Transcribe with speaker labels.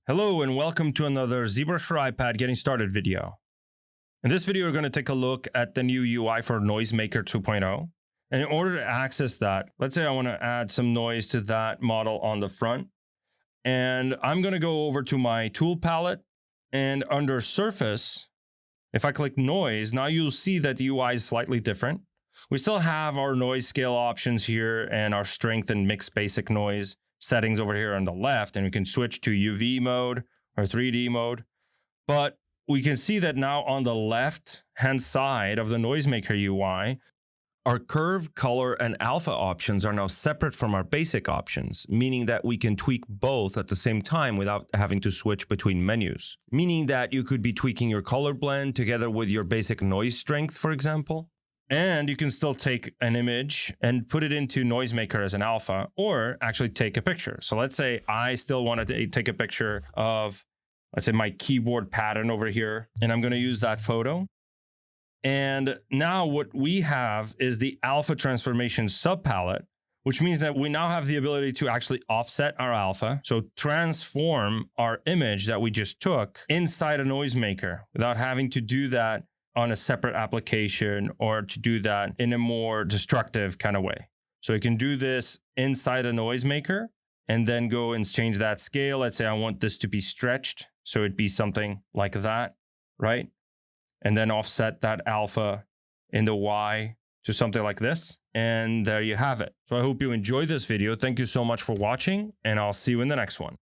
Speaker 1: Hello and welcome to another ZBrush for iPad getting started video. In this video, we're going to take a look at the new UI for Noisemaker 2.0. And in order to access that, let's say I want to add some noise to that model on the front. And I'm going to go over to my tool palette and under Surface, if I click Noise, now you'll see that the UI is slightly different. We still have our noise scale options here and our strength and mix basic noise settings over here on the left, and we can switch to UV mode or 3D mode. But we can see that now on the left hand side of the Noisemaker UI, our curve, color, and alpha options are now separate from our basic options, meaning that we can tweak both at the same time without having to switch between menus. Meaning that you could be tweaking your color blend together with your basic noise strength, for example. And you can still take an image and put it into Noisemaker as an alpha, or actually take a picture. So let's say I still want to take a picture of, let's say, my keyboard pattern over here, and I'm going to use that photo. And now what we have is the alpha transformation subpalette, which means that we now have the ability to actually offset our alpha. So transform our image that we just took inside a Noisemaker without having to do that on a separate application or to do that in a more destructive kind of way. So you can do this inside a Noisemaker and then go and change that scale. Let's say I want this to be stretched, so it'd be something like that, right? And then offset that alpha in the Y to something like this. And there you have it. So I hope you enjoyed this video. Thank you so much for watching, and I'll see you in the next one.